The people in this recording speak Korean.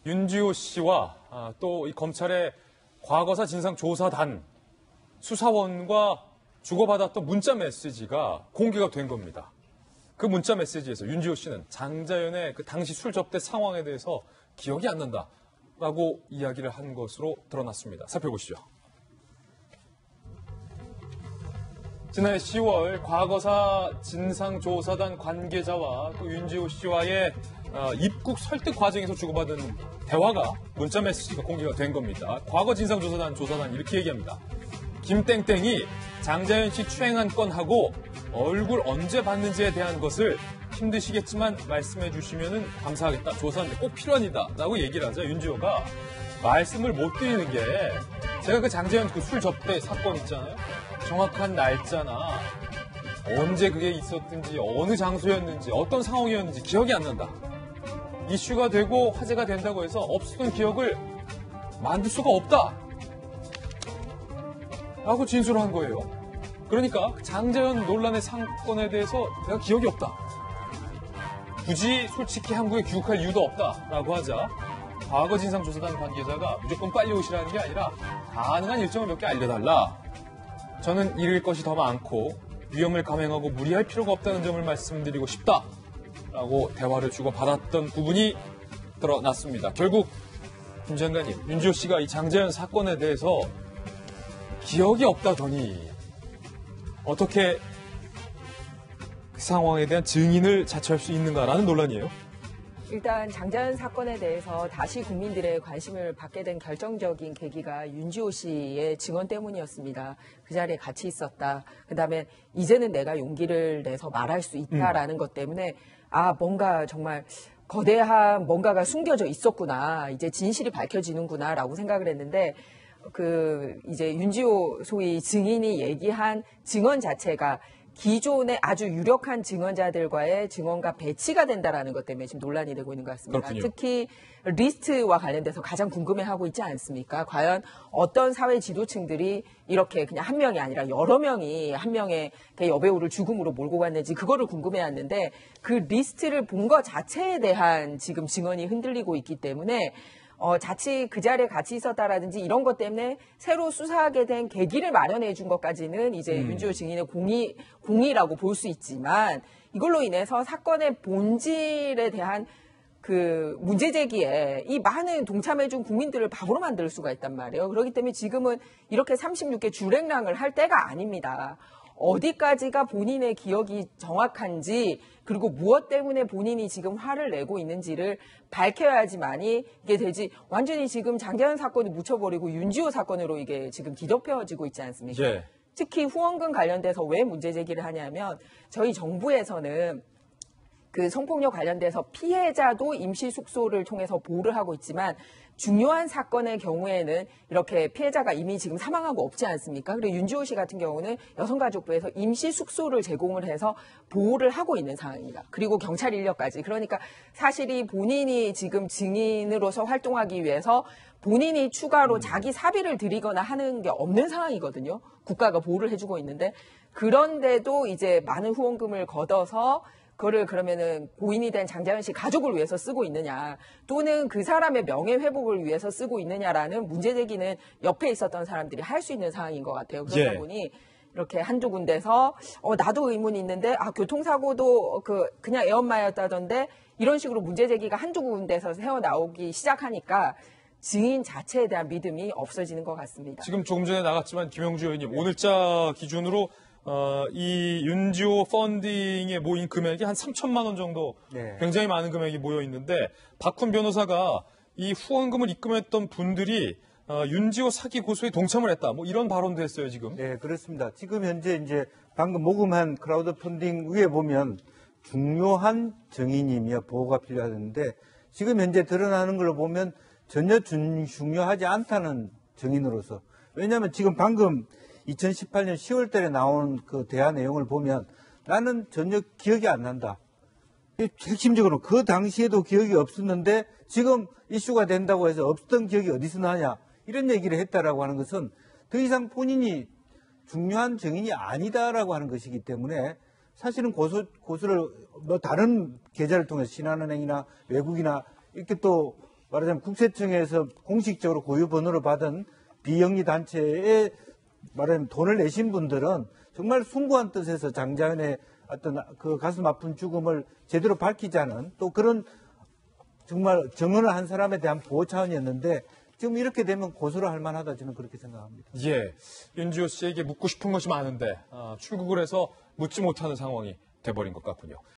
윤지호 씨와 또 이 검찰의 과거사 진상조사단 수사원과 주고받았던 문자 메시지가 공개가 된 겁니다. 그 문자 메시지에서 윤지호 씨는 장자연의 그 당시 술 접대 상황에 대해서 기억이 안 난다라고 이야기를 한 것으로 드러났습니다. 살펴보시죠. 지난해 10월 과거사 진상조사단 관계자와 또 윤지호 씨와의 입국 설득 과정에서 주고받은 대화가 문자 메시지가 공개가 된 겁니다. 과거 진상조사단 조사단 이렇게 얘기합니다. 김땡땡이 장자연 씨 추행한 건하고 얼굴 언제 봤는지에 대한 것을 힘드시겠지만 말씀해 주시면 감사하겠다. 조사하는데 꼭 필요합니다. 라고 얘기를 하자 윤지호가 말씀을 못 드리는 게 제가 그 장자연 그 술 접대 사건 있잖아요. 정확한 날짜나 언제 그게 있었든지 어느 장소였는지 어떤 상황이었는지 기억이 안 난다. 이슈가 되고 화제가 된다고 해서 없었던 기억을 만들 수가 없다. 라고 진술을 한 거예요. 그러니까 장자연 논란의 사건에 대해서 내가 기억이 없다. 굳이 솔직히 한국에 귀국할 이유도 없다라고 하자 과거 진상조사단 관계자가 무조건 빨리 오시라는 게 아니라 가능한 일정을 몇 개 알려달라. 저는 잃을 것이 더 많고 위험을 감행하고 무리할 필요가 없다는 점을 말씀드리고 싶다라고 대화를 주고받았던 부분이 드러났습니다. 결국 김 장관님, 윤지호 씨가 이 장자연 사건에 대해서 기억이 없다더니 어떻게 그 상황에 대한 증인을 자처할 수 있는가라는 논란이에요. 일단 장자연 사건에 대해서 다시 국민들의 관심을 받게 된 결정적인 계기가 윤지호 씨의 증언 때문이었습니다. 그 자리에 같이 있었다. 그다음에 이제는 내가 용기를 내서 말할 수 있다라는 것 때문에 뭔가 정말 거대한 뭔가가 숨겨져 있었구나. 이제 진실이 밝혀지는구나라고 생각을 했는데 이제 윤지호 소위 증인이 얘기한 증언 자체가 기존의 아주 유력한 증언자들과의 증언과 배치가 된다라는 것 때문에 지금 논란이 되고 있는 것 같습니다. 그렇군요. 특히 리스트와 관련돼서 가장 궁금해하고 있지 않습니까? 과연 어떤 사회 지도층들이 이렇게 그냥 한 명이 아니라 여러 명이 한 명의 여배우를 죽음으로 몰고 갔는지 그거를 궁금해하는데 그 리스트를 본 것 자체에 대한 지금 증언이 흔들리고 있기 때문에 자칫 그 자리에 같이 있었다라든지 이런 것 때문에 새로 수사하게 된 계기를 마련해 준 것까지는 이제 윤지호 증인의 공의라고 볼 수 있지만 이걸로 인해서 사건의 본질에 대한 그 문제 제기에 이 많은 동참해 준 국민들을 바보로 만들 수가 있단 말이에요. 그렇기 때문에 지금은 이렇게 36개 줄행랑을 할 때가 아닙니다. 어디까지가 본인의 기억이 정확한지 그리고 무엇 때문에 본인이 지금 화를 내고 있는지를 밝혀야지만이 이게 되지 완전히 지금 장자연 사건을 묻혀버리고 윤지호 사건으로 이게 지금 뒤덮여지고 있지 않습니까? 예. 특히 후원금 관련돼서 왜 문제 제기를 하냐면 저희 정부에서는 그 성폭력 관련돼서 피해자도 임시 숙소를 통해서 보호를 하고 있지만 중요한 사건의 경우에는 이렇게 피해자가 이미 지금 사망하고 없지 않습니까? 그리고 윤지호 씨 같은 경우는 여성가족부에서 임시 숙소를 제공을 해서 보호를 하고 있는 상황입니다. 그리고 경찰 인력까지. 그러니까 사실이 본인이 지금 증인으로서 활동하기 위해서 본인이 추가로 자기 사비를 들이거나 하는 게 없는 상황이거든요. 국가가 보호를 해주고 있는데 그런데도 이제 많은 후원금을 걷어서 그거를 그러면은 고인이 된 장자연 씨 가족을 위해서 쓰고 있느냐 또는 그 사람의 명예회복을 위해서 쓰고 있느냐라는 문제 제기는 옆에 있었던 사람들이 할 수 있는 상황인 것 같아요. 그러다 보니 이렇게 한두 군데서 나도 의문이 있는데 교통사고도 그냥 애엄마였다던데 이런 식으로 문제 제기가 한두 군데서 새어나오기 시작하니까 증인 자체에 대한 믿음이 없어지는 것 같습니다. 지금 조금 전에 나갔지만 김영주 의원님 오늘자 기준으로 이 윤지호 펀딩에 모인 금액이 한 3천만 원 정도 굉장히 많은 금액이 모여 있는데 박훈 변호사가 이 후원금을 입금했던 분들이 윤지호 사기 고소에 동참을 했다. 뭐 이런 발언도 했어요, 지금. 네, 그렇습니다. 지금 현재 이제 방금 모금한 크라우드 펀딩 위에 보면 중요한 증인이며 보호가 필요하는데 지금 현재 드러나는 걸로 보면 전혀 중요하지 않다는 증인으로서 왜냐하면 지금 방금 2018년 10월 달에 나온 그 대화 내용을 보면 나는 전혀 기억이 안 난다. 핵심적으로 그 당시에도 기억이 없었는데 지금 이슈가 된다고 해서 없던 기억이 어디서 나냐 이런 얘기를 했다라고 하는 것은 더 이상 본인이 중요한 증인이 아니다라고 하는 것이기 때문에 사실은 고소를 뭐 다른 계좌를 통해서 신한은행이나 외국이나 이렇게 또 말하자면 국세청에서 공식적으로 고유 번호를 받은 비영리 단체에 말하자면 돈을 내신 분들은 정말 숭고한 뜻에서 장자연의 어떤 그 가슴 아픈 죽음을 제대로 밝히지 않은 또 그런 정말 정언을 한 사람에 대한 보호 차원이었는데 지금 이렇게 되면 고소를 할 만하다 저는 그렇게 생각합니다. 예, 윤지호 씨에게 묻고 싶은 것이 많은데 출국을 해서 묻지 못하는 상황이 돼버린 것 같군요.